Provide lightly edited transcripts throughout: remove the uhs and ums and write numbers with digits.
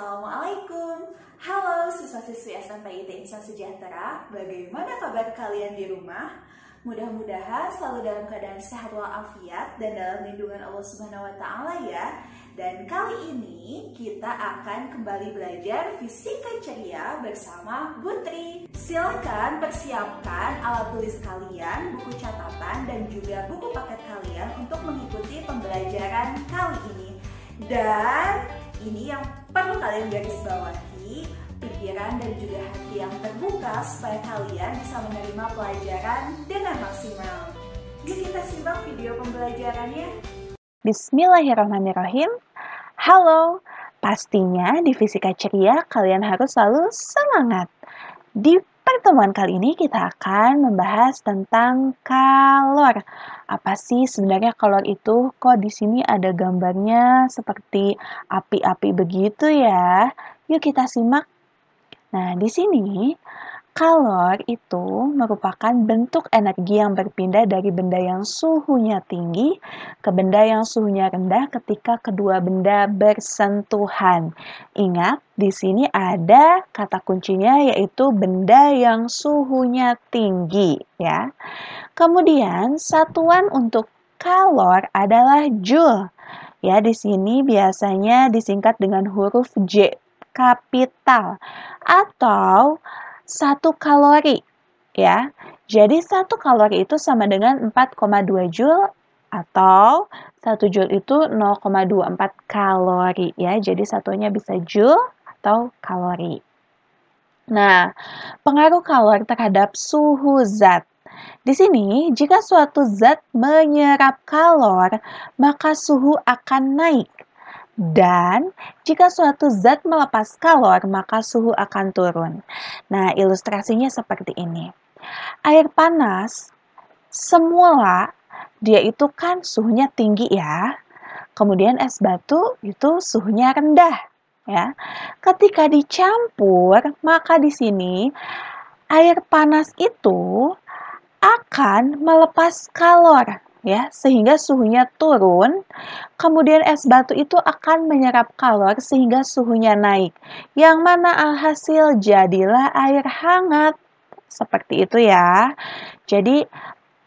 Assalamualaikum. Halo siswa-siswi SMPIT Insan Sejahtera. Bagaimana kabar kalian di rumah? Mudah-mudahan selalu dalam keadaan sehat walafiat dan dalam lindungan Allah Subhanahu wa taala ya. Dan kali ini kita akan kembali belajar fisika ceria bersama Putri. Silakan persiapkan alat tulis kalian, buku catatan dan juga buku paket kalian untuk mengikuti pembelajaran kali ini. Dan ini yang perlu kalian garis bawahi, pikiran dan juga hati yang terbuka supaya kalian bisa menerima pelajaran dengan maksimal. Yuk kita simak video pembelajarannya. Bismillahirrahmanirrahim. Halo, pastinya di fisika ceria kalian harus selalu semangat. Di pertemuan kali ini kita akan membahas tentang kalor. Apa sih sebenarnya kalor itu? Kok di sini ada gambarnya seperti api-api begitu ya? Yuk kita simak. Nah, di sini kalor itu merupakan bentuk energi yang berpindah dari benda yang suhunya tinggi ke benda yang suhunya rendah ketika kedua benda bersentuhan. Ingat, di sini ada kata kuncinya yaitu benda yang suhunya tinggi ya. Kemudian satuan untuk kalor adalah joule. Ya, di sini biasanya disingkat dengan huruf J kapital atau 1 kalori ya. Jadi 1 kalori itu sama dengan 4,2 joule atau 1 joule itu 0,24 kalori ya. Jadi satunya bisa joule atau kalori. Nah, pengaruh kalor terhadap suhu zat. Di sini, jika suatu zat menyerap kalor, maka suhu akan naik. Dan jika suatu zat melepas kalor, maka suhu akan turun. Nah, ilustrasinya seperti ini. Air panas, semula dia itu kan suhunya tinggi ya. Kemudian es batu itu suhunya rendah ya. Ketika dicampur, maka di sini air panas itu akan melepas kalor ya, sehingga suhunya turun. Kemudian es batu itu akan menyerap kalor sehingga suhunya naik. Yang mana alhasil jadilah air hangat. Seperti itu ya. Jadi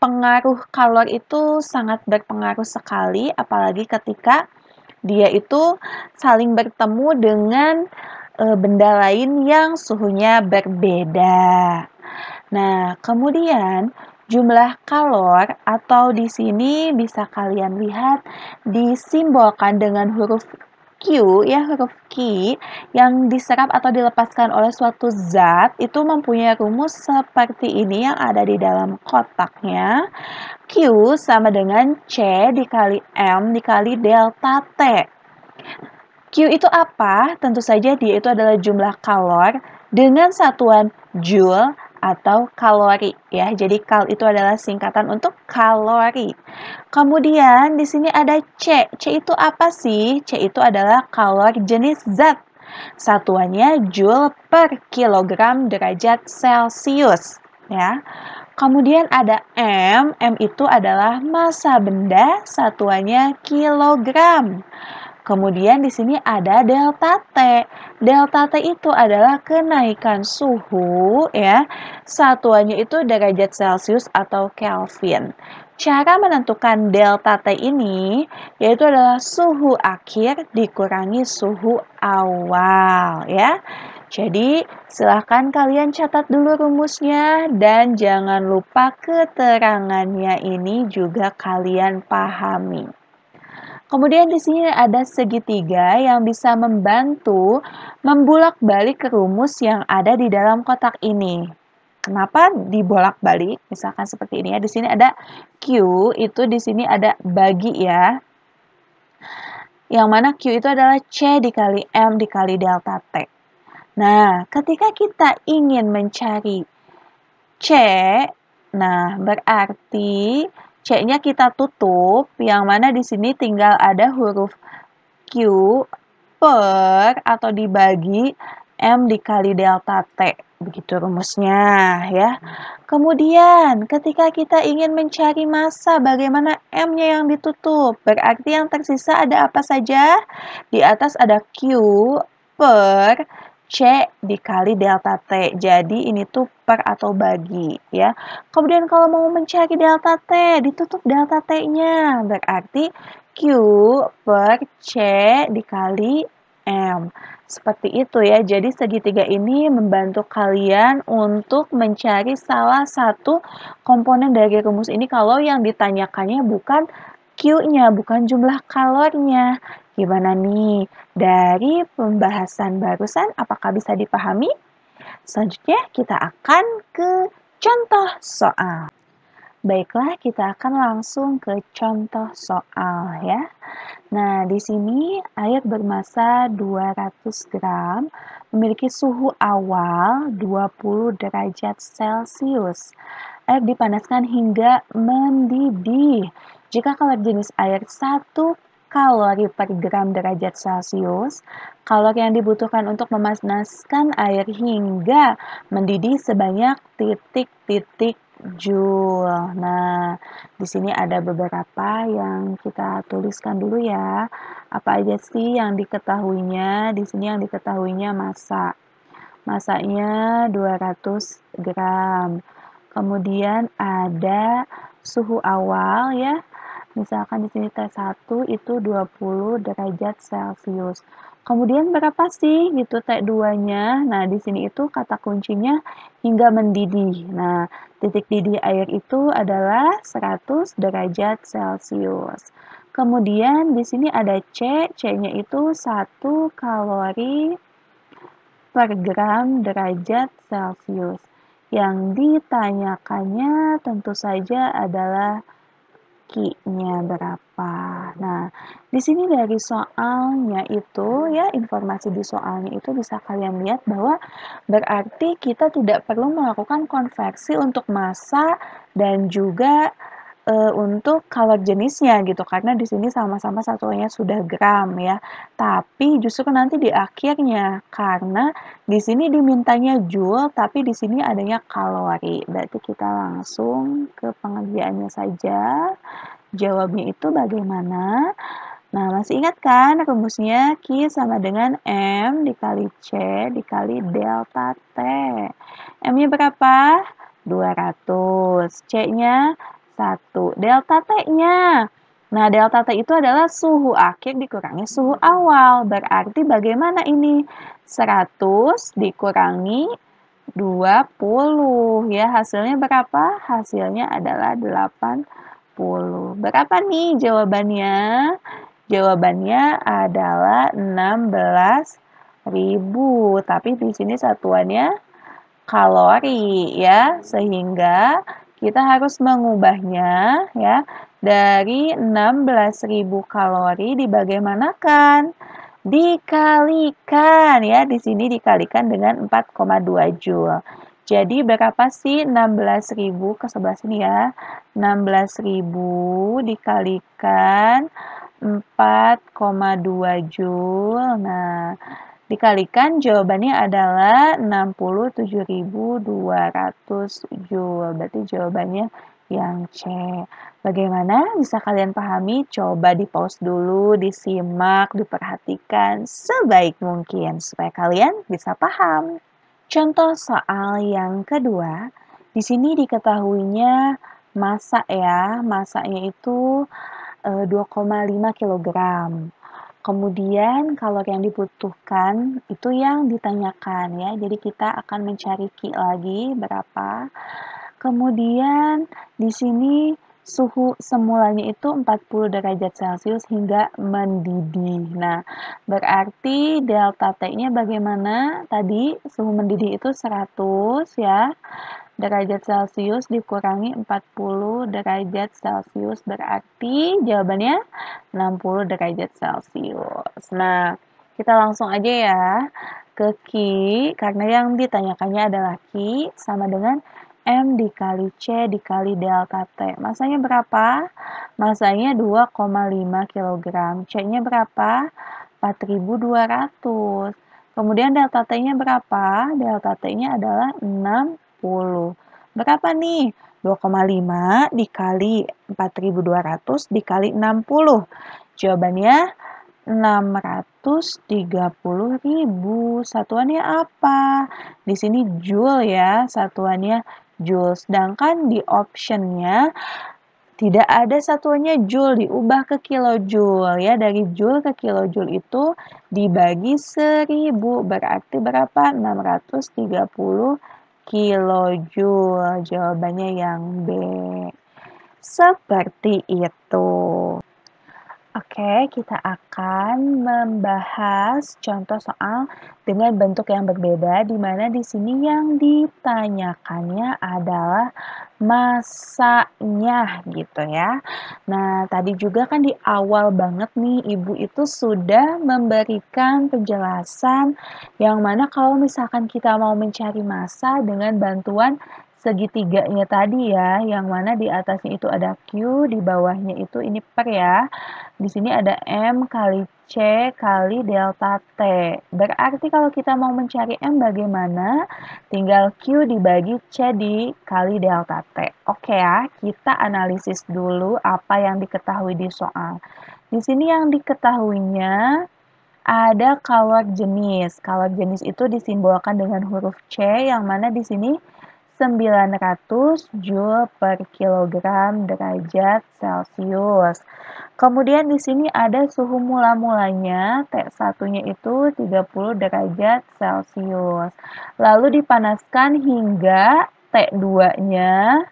pengaruh kalor itu sangat berpengaruh sekali, apalagi ketika dia itu saling bertemu dengan benda lain yang suhunya berbeda. Nah, kemudian jumlah kalor atau di sini bisa kalian lihat disimbolkan dengan huruf Q ya, huruf Q yang diserap atau dilepaskan oleh suatu zat itu mempunyai rumus seperti ini yang ada di dalam kotaknya. Q sama dengan C dikali M dikali delta T. Q itu apa? Tentu saja dia itu adalah jumlah kalor dengan satuan joule atau kalori ya. Jadi kal itu adalah singkatan untuk kalori. Kemudian di sini ada C. C itu apa sih? C itu adalah kalor jenis zat. Satuannya joule per kilogram derajat Celcius ya. Kemudian ada M. M itu adalah massa benda, satuannya kilogram. Kemudian di sini ada delta T. Delta T itu adalah kenaikan suhu ya. Satuannya itu derajat Celcius atau Kelvin. Cara menentukan delta T ini yaitu adalah suhu akhir dikurangi suhu awal ya. Jadi silahkan kalian catat dulu rumusnya dan jangan lupa keterangannya ini juga kalian pahami. Kemudian di sini ada segitiga yang bisa membantu membulak-balik rumus yang ada di dalam kotak ini. Kenapa dibolak-balik? Misalkan seperti ini ya. Di sini ada Q, itu di sini ada bagi ya. Yang mana Q itu adalah C dikali M dikali delta T. Nah, ketika kita ingin mencari C, nah berarti C-nya kita tutup, yang mana di sini tinggal ada huruf Q per atau dibagi M dikali delta T. Begitu rumusnya ya. Kemudian ketika kita ingin mencari massa, bagaimana M-nya yang ditutup? Berarti yang tersisa ada apa saja? Di atas ada Q per C dikali delta T. Jadi ini tuh per atau bagi ya. Kemudian kalau mau mencari delta T, ditutup delta T-nya. Berarti Q per C dikali M. Seperti itu ya. Jadi segitiga ini membantu kalian untuk mencari salah satu komponen dari rumus ini kalau yang ditanyakannya bukan Q-nya, bukan jumlah kalornya. Gimana nih? Dari pembahasan barusan, apakah bisa dipahami? Selanjutnya kita akan ke contoh soal. Baiklah, kita akan langsung ke contoh soal ya. Nah, di sini air bermassa 200 gram memiliki suhu awal 20 derajat Celcius. Air dipanaskan hingga mendidih. Jika kalori jenis air 1 kalori per gram derajat Celcius, kalori yang dibutuhkan untuk memanaskan air hingga mendidih sebanyak titik-titik joule. Nah, di sini ada beberapa yang kita tuliskan dulu ya. Apa aja sih yang diketahuinya? Di sini yang diketahuinya massa. Massanya 200 gram. Kemudian ada suhu awal ya. Misalkan di sini T1 itu 20 derajat Celcius. Kemudian berapa sih gitu T2-nya? Nah, di sini itu kata kuncinya hingga mendidih. Nah, titik didih air itu adalah 100 derajat Celcius. Kemudian di sini ada C, C-nya itu 1 kalori per gram derajat Celcius. Yang ditanyakannya tentu saja adalah Q-nya berapa. Nah, di sini dari soalnya itu ya, informasi di soalnya itu bisa kalian lihat bahwa berarti kita tidak perlu melakukan konversi untuk massa dan juga untuk kalori jenisnya gitu, karena di sini sama-sama satuannya sudah gram ya. Tapi justru nanti di akhirnya, karena di sini dimintanya joule, tapi di sini adanya kalori. Berarti kita langsung ke pengerjaannya saja. Jawabnya itu bagaimana? Nah, masih ingat kan rumusnya Q sama dengan M dikali C dikali delta T. M-nya berapa? 200. C-nya 1. Delta T-nya. Nah, delta T itu adalah suhu akhir dikurangi suhu awal. Berarti bagaimana ini? 100 dikurangi 20. Ya, hasilnya berapa? Hasilnya adalah 80. Berapa nih jawabannya? Jawabannya adalah 16.000. Tapi di sini satuannya kalori ya, sehingga kita harus mengubahnya ya dari 16.000 kalori dibagaimanakan? Dikalikan ya, di sini dikalikan dengan 4,2 joule. Jadi berapa sih 16.000 ke sebelah sini ya? 16.000 dikalikan 4,2 joule. Nah, dikalikan jawabannya adalah 67.200 joule. Berarti jawabannya yang C. Bagaimana? Bisa kalian pahami? Coba di pause dulu, disimak, diperhatikan sebaik mungkin supaya kalian bisa paham. Contoh soal yang kedua, di sini diketahuinya massa ya, massanya itu 2,5 kg. Kemudian kalori yang dibutuhkan itu yang ditanyakan ya. Jadi kita akan mencari Q lagi berapa. Kemudian di sini suhu semulanya itu 40 derajat Celcius hingga mendidih. Nah, berarti delta T-nya bagaimana? Tadi suhu mendidih itu 100 ya. Derajat Celcius dikurangi 40 derajat Celcius berarti jawabannya 60 derajat Celcius. Nah, kita langsung aja ya ke Q, karena yang ditanyakannya adalah Q sama dengan M dikali C dikali delta T. Masanya berapa? Masanya 2,5 kg. C-nya berapa? 4.200. Kemudian delta T-nya berapa? Delta T-nya adalah 60. Berapa nih? 2,5 dikali 4.200 dikali 60. Jawabannya 630.000. Satuannya apa? Di sini joule ya, satuannya joule. Sedangkan di optionnya tidak ada satuannya joule, diubah ke kilojoule ya. Dari joule ke kilojoule itu dibagi 1000, berarti berapa? 630 kilojoule. Jawabannya yang B. Seperti itu. Oke, kita akan membahas contoh soal dengan bentuk yang berbeda, di mana di sini yang ditanyakannya adalah masanya gitu ya. Nah, tadi juga kan di awal banget nih, Ibu itu sudah memberikan penjelasan yang mana kalau misalkan kita mau mencari massa dengan bantuan segitiganya tadi ya, yang mana di atasnya itu ada Q, di bawahnya itu ini per ya. Di sini ada M kali C kali delta T. Berarti kalau kita mau mencari M bagaimana? Tinggal Q dibagi C dikali delta T. Oke ya, kita analisis dulu apa yang diketahui di soal. Di sini yang diketahuinya ada kalor jenis. Kalor jenis itu disimbolkan dengan huruf C, yang mana di sini 900 Joule per kilogram derajat Celcius. Kemudian di sini ada suhu mula-mulanya, T1-nya itu 30 derajat Celcius. Lalu dipanaskan hingga T2-nya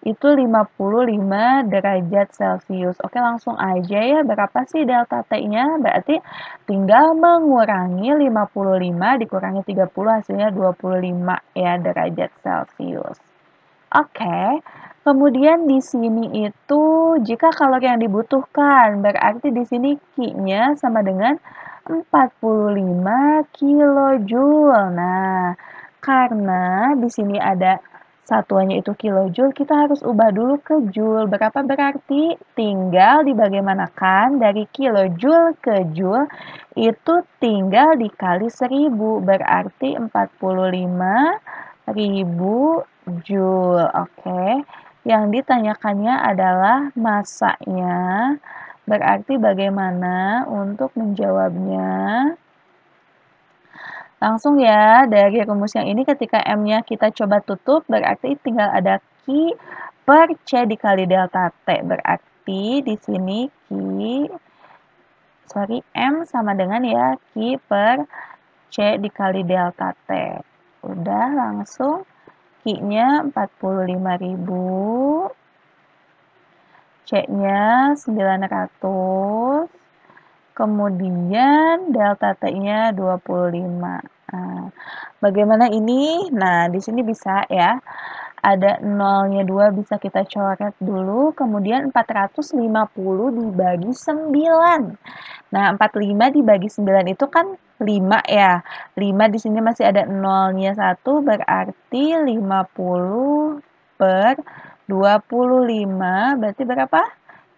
itu 55 derajat Celcius. Oke, langsung aja ya, berapa sih delta T-nya? Berarti tinggal mengurangi 55 dikurangi 30, hasilnya 25 ya derajat Celcius. Oke, kemudian di sini itu jika kalori yang dibutuhkan, berarti di sini Q-nya sama dengan 45 kilojoule. Nah, karena di sini ada satuannya itu kilojoule, kita harus ubah dulu ke joule. Berapa berarti? Tinggal dibagaimanakan dari kilojoule ke joule, itu tinggal dikali 1000, berarti 45.000 joule. Oke, yang ditanyakannya adalah massanya. Berarti bagaimana untuk menjawabnya? Langsung ya, dari rumus yang ini ketika M-nya kita coba tutup, berarti tinggal ada Q per C dikali delta T. Berarti di sini M sama dengan ya Q per C dikali delta T. Udah langsung Q-nya 45.000, C-nya 900, kemudian delta T-nya 25. Nah, bagaimana ini? Nah, di sini bisa ya. Ada nolnya 2 bisa kita coret dulu, kemudian 450 dibagi 9. Nah, 45 dibagi 9 itu kan 5 ya. 5 di sini masih ada nolnya 1, berarti 50 per 25, berarti berapa?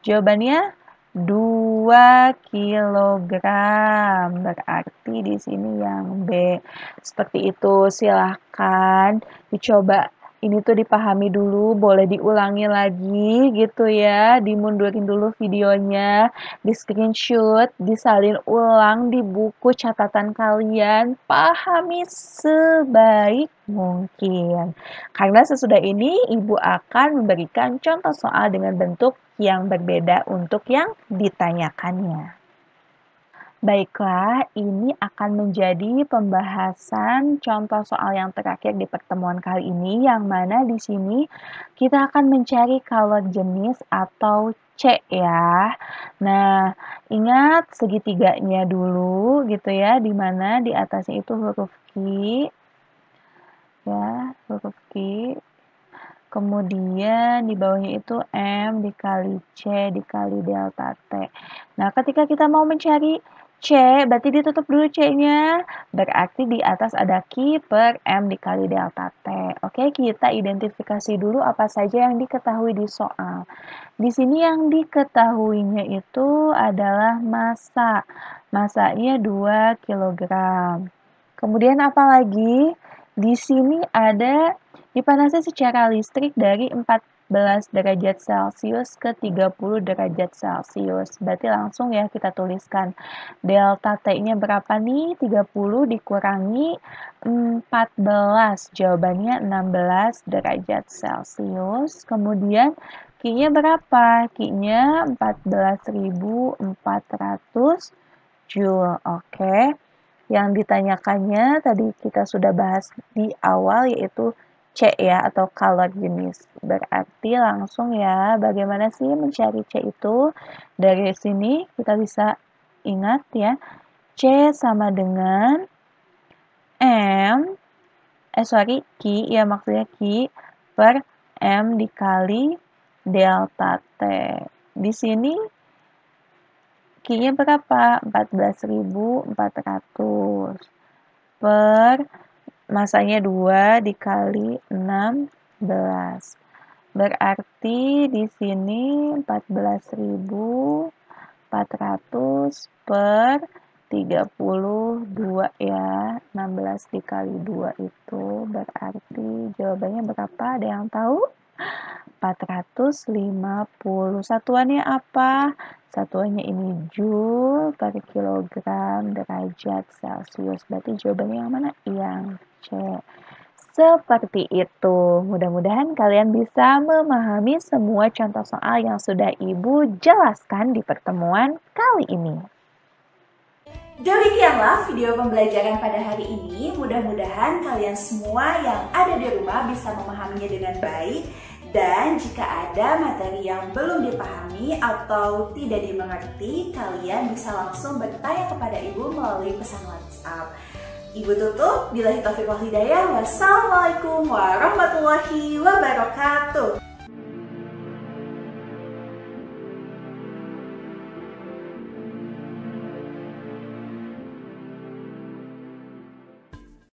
Jawabannya 2 kilogram. Berarti di sini yang B. Seperti itu, silahkan dicoba. Ini tuh dipahami dulu, boleh diulangi lagi gitu ya, dimundurin dulu videonya, di screenshot, disalin ulang di buku catatan kalian, pahami sebaik mungkin. Karena sesudah ini Ibu akan memberikan contoh soal dengan bentuk yang berbeda untuk yang ditanyakannya. Baiklah, ini akan menjadi pembahasan contoh soal yang terakhir di pertemuan kali ini, yang mana di sini kita akan mencari kalor jenis atau C ya. Nah, ingat segitiganya dulu gitu ya, di mana di atasnya itu huruf Q, ya, huruf Q. Kemudian di bawahnya itu M dikali C dikali delta T. Nah, ketika kita mau mencari C, berarti ditutup dulu C-nya. Berarti di atas ada Q per M dikali delta T. Oke, kita identifikasi dulu apa saja yang diketahui di soal. Di sini yang diketahuinya itu adalah massa. Massanya 2 kg. Kemudian apa lagi? Di sini ada dipanaskan secara listrik dari 4 derajat Celcius ke 30 derajat Celcius. Berarti langsung ya kita tuliskan delta T-nya berapa nih? 30 dikurangi 14. Jawabannya 16 derajat Celcius. Kemudian Q-nya berapa? Q-nya 14.400 Joule. Oke. Yang ditanyakannya tadi kita sudah bahas di awal, yaitu C ya, atau kalor jenis. Berarti langsung ya, bagaimana sih mencari C itu? Dari sini kita bisa ingat ya, C sama dengan Q ya, maksudnya Q per M dikali delta T. Di sini Q-nya berapa? 14.400 per masanya 2 dikali 16. Berarti di sini 14.400 per 32 ya. 16 dikali 2 itu berarti jawabannya berapa? Ada yang tahu? 450. Satuannya apa? Satuannya ini Joule per kilogram derajat Celcius. Berarti jawabannya yang mana? Yang C. Seperti itu. Mudah-mudahan kalian bisa memahami semua contoh soal yang sudah Ibu jelaskan di pertemuan kali ini. Demikianlah video pembelajaran pada hari ini. Mudah-mudahan kalian semua yang ada di rumah bisa memahaminya dengan baik. Dan jika ada materi yang belum dipahami atau tidak dimengerti, kalian bisa langsung bertanya kepada Ibu melalui pesan WhatsApp. Ibu tutup, billahi taufiq wal hidayah. Wassalamualaikum warahmatullahi wabarakatuh.